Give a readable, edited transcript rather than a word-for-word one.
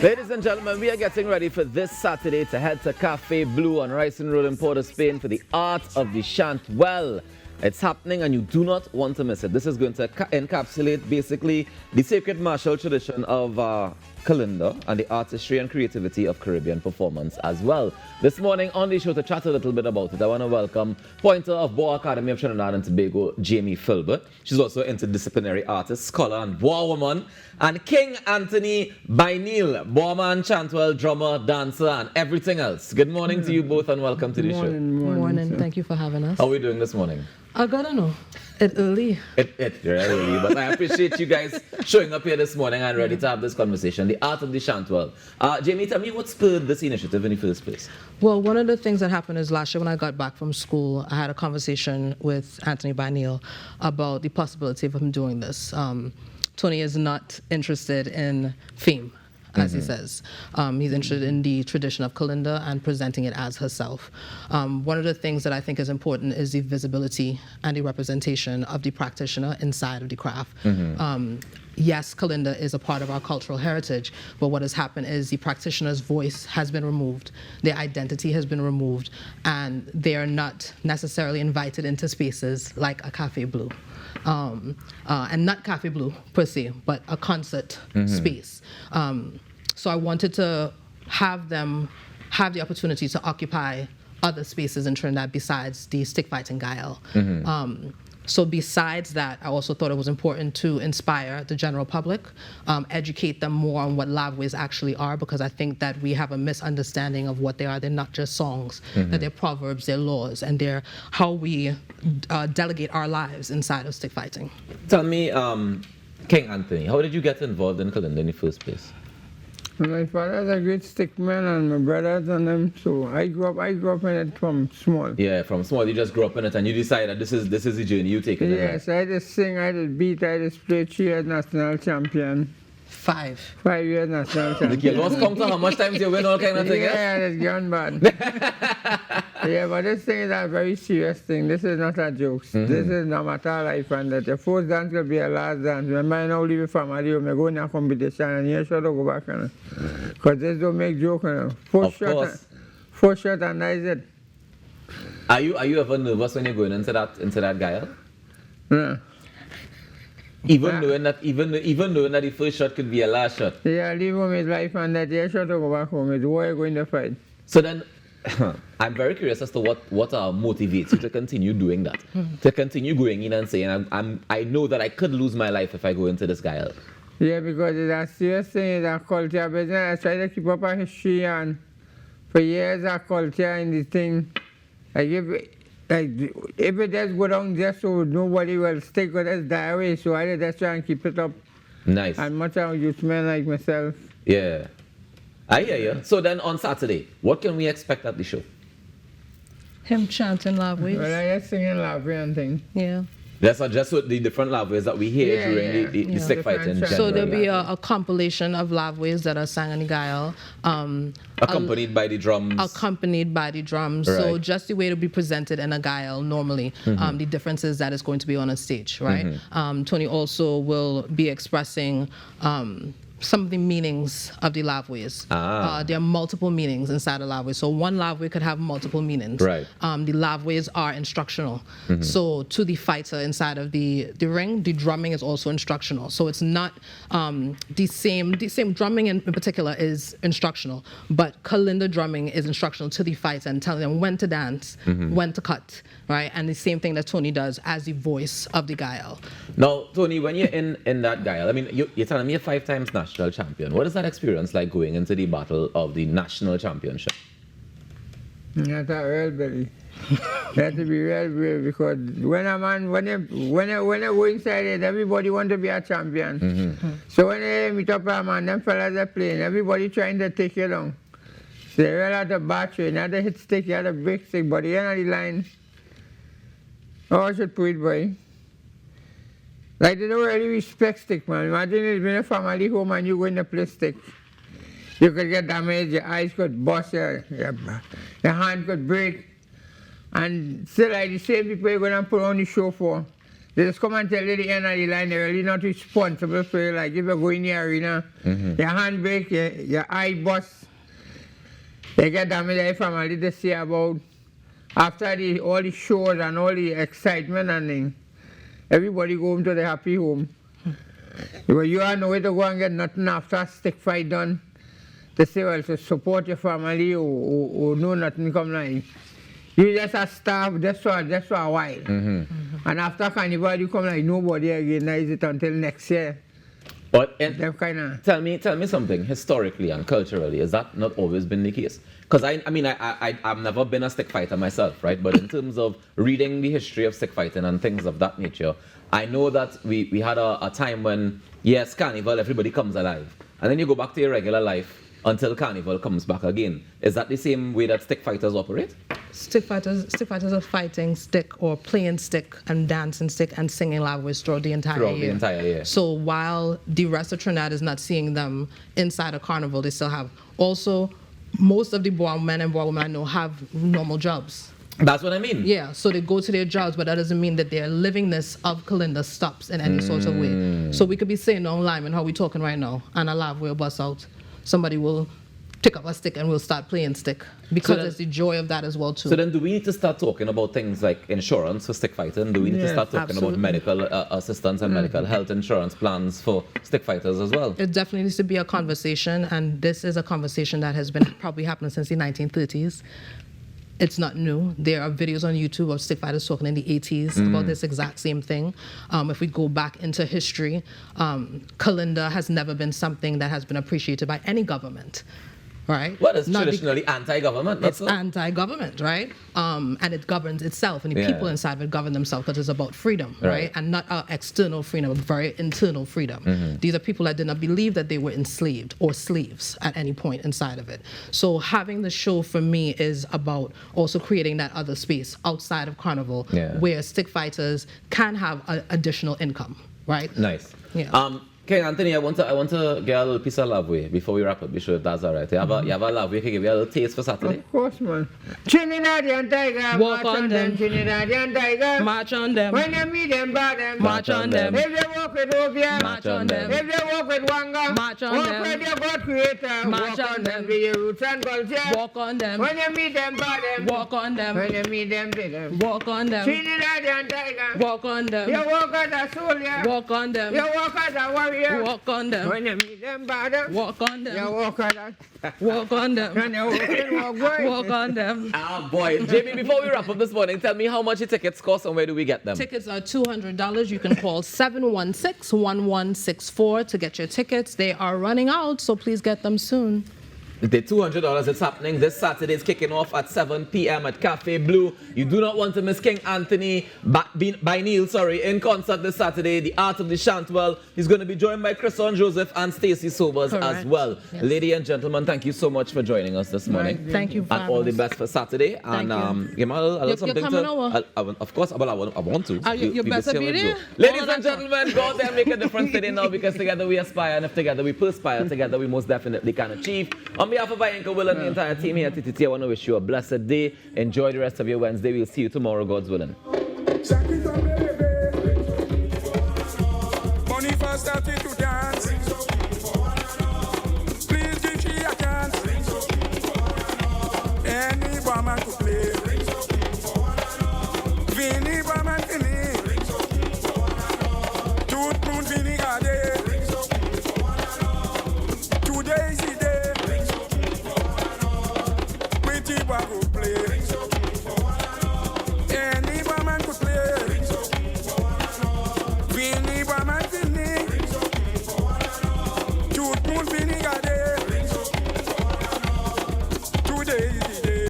Ladies and gentlemen, we are getting ready for this Saturday to head to Kafe Blue on Rising Road in Port of Spain for the Art of Chantwell. It's happening and you do not want to miss it. This is going to encapsulate basically the sacred martial tradition of Kalinda and the artistry and creativity of Caribbean performance as well. This morning on the show to chat a little bit about it, I want to welcome pointer of Bois Academy of Trinidad and Tobago, Jamie Philbert. She's also an interdisciplinary artist, scholar and Bois woman. And King Anthony Byanille, Bois man, Chantwell, drummer, dancer and everything else. Good morning to you both and welcome to the show. Morning. Thank you for having us. How are we doing this morning? I gotta know. It's early. It's early, but I appreciate you guys showing up here this morning and ready to have this conversation. The Art of Chantwell. Jamie, tell me what spurred this initiative in the first place? Well, one of the things that happened is last year when I got back from school, I had a conversation with Anthony Byanille about the possibility of him doing this. Tony is not interested in fame, as he says. He's interested in the tradition of Kalinda and presenting it as herself. One of the things that I think is important is the visibility and the representation of the practitioner inside of the craft. Yes, Kalinda is a part of our cultural heritage, but what has happened is the practitioner's voice has been removed, their identity has been removed, and they are not necessarily invited into spaces like a Kafe Blue. And not Kafe Blue per se, but a concert space. So I wanted to have them have the opportunity to occupy other spaces in Trinidad besides the stick fighting guile. So besides that, I also thought it was important to inspire the general public, educate them more on what lavways actually are, because I think that we have a misunderstanding of what they are. They're not just songs, that they're proverbs, they're laws, and they're how we delegate our lives inside of stick fighting. Tell me, King Anthony, how did you get involved in Kalinda in the first place? My father's a great stickman and my brothers and them, so I grew up in it from small. Yeah, from small, you just grew up in it and you decided this is the journey you take it. Yes, I just sing, I just beat, I just play 3 years national champion. 5 years national champion. You lost count of how much times you win all kind of things? Yeah, that's gone bad. Yeah, but this thing is a very serious thing. This is not a joke. This is no matter life and that. The first dance will be a last dance. Remember, I now leave from Mario, I go in a competition and you should go back. Because this don't make joke. First shot and that's it. Are you ever nervous when you're going into that guile? No. Even knowing that the first shot could be a last shot. Yeah, leave home his life and that you should go back home. It's why you're going to fight. So then, I'm very curious as to what motivates you to continue doing that, to continue going in and saying, I know that I could lose my life if I go into this guile. Yeah, because it's a serious thing, it's a culture business. I try to keep up our history and for years our culture and the thing. If it does go down just so nobody will stick with us that way, so I just try and keep it up. Nice. And much of youth men like myself. Yeah. I hear you. So then on Saturday, what can we expect at the show? Him chanting lavways. Well, I just singing lavway and things. Yeah. That's not just the different lavways that we hear during the stick fighting. So there'll be a compilation of lavways that are sang in the guile. Accompanied by the drums. Accompanied by the drums. Right. So just the way to be presented in a guile normally. The difference is that it's going to be on a stage, right? Tony also will be expressing some of the meanings of the lavways. There are multiple meanings inside a lavway. So one lavway could have multiple meanings. Right. The lavways are instructional. So to the fighter inside of the ring, the drumming is also instructional. So it's not the same drumming in particular is instructional, but Kalinda drumming is instructional to the fighter and telling them when to dance, when to cut, right? And the same thing that Tony does as the voice of the guile. Now, Tony, when you're in that guile, I mean, you're telling me you're 5 times national champion. What is that experience like going into the battle of the national championship? That's a real belly. You have to be real brave because when you go inside it, everybody want to be a champion. So when you meet up a man, them fellas are playing, everybody trying to take you down. So you really have to battery, you have to hit stick, you have to break stick, but the end of the line, oh, I should put it, boy. Like, they don't really respect stick, man. Imagine it's been a family home and you go in to play stick. You could get damaged, your eyes could bust, your hand could break. And still, like the same people you're going to put on the show for, They just come and tell you the end of the line, they're really not responsible for you. Like if you go in the arena, your hand break, your eye bust, they get damaged, your family they say about after all the shows and all the excitement and things, everybody go home to the happy home. Because you are nowhere to go and get nothing after a stick fight done. They say, well, to support your family or no nothing come like. You just a staff just for a while. And after carnival, you come like nobody again. That is it until next year. But tell me something, historically and culturally, has that not always been the case? Because I've never been a stick fighter myself, right? But in terms of reading the history of stick fighting and things of that nature, I know that we had a time when, yes, carnival, everybody comes alive. And then you go back to your regular life until carnival comes back again. Is that the same way that stick fighters operate? Stick fighters are fighting stick or playing stick and dancing stick and singing lavway throughout the entire year. So while the rest of Trinidad is not seeing them inside a carnival, they still have. Also, most of the Bois men and Bois women I know have normal jobs. That's what I mean. Yeah, so they go to their jobs, but that doesn't mean that their livingness of Kalinda stops in any sort of way. So we could be saying on Lyman how we talking right now, and a lavway will bust out. Somebody will pick up a stick and we'll start playing stick because there's the joy of that as well too. So then do we need to start talking about things like insurance for stick fighting? Do we need to start talking about medical assistance and medical health insurance plans for stick fighters as well? It definitely needs to be a conversation, and this is a conversation that has been probably happening since the 1930s. It's not new. There are videos on YouTube of stick fighters talking in the 80s about this exact same thing. If we go back into history, Kalinda has never been something that has been appreciated by any government. Right? Well, it's traditionally anti-government. It's anti-government, right? And it governs itself, and the people inside of it govern themselves because it's about freedom, right? And not external freedom, but very internal freedom. These are people that did not believe that they were enslaved or slaves at any point inside of it. So having the show for me is about also creating that other space outside of Carnival where stick fighters can have additional income, right? Nice. Yeah. Okay, Anthony, I want to get a little piece of lavway before we wrap up the show, if that's all right. You have a lavway, can give you a little taste for Saturday? Of course, man. Trinidadian tiger, walk on them. Trinidadian tiger, march on them. When you meet them, bad them, march on them. If they walk with Ovia, march on them. If they walk with Wanga, march on them. Walk with your God Creator, march walk on them. Be your roots and culture, walk on them. When you meet them, bad them, walk on them. When you meet them, be them, walk on them. Trinidadian tiger, walk on them. You walk as a soldier, walk on them. You walk as a warrior, walk on them. When you meet them, bad them, walk on them. You walk as a walk on them. When you walk on them. Ah, boy. Jamie, before we wrap up this morning, tell me how much your tickets cost and where do we get them? Tickets are $200. You can call 716-1164 to get your tickets. They are running out, so please get them soon. The $200 is happening this Saturday. It's kicking off at 7 p.m. at Kafe Blue. You do not want to miss King Anthony Byanille, in concert this Saturday. The Art of Chantwell. He's going to be joined by Chrison Joseph and Stacey Sobers as well. Yes. Ladies and gentlemen, thank you so much for joining us this morning. Thank you. And all the best for Saturday. Thank and give me a little something coming over. Of course, but I want to. You better be there. Ladies and gentlemen, go out there and make a difference today now, because together we aspire, and if together we perspire, together we most definitely can achieve. On behalf of Byanille, Will, and the entire team here at TTT, I want to wish you a blessed day. Enjoy the rest of your Wednesday. We'll see you tomorrow, God's willing. Boniface started to dance. Please give she a chance. Any woman could play.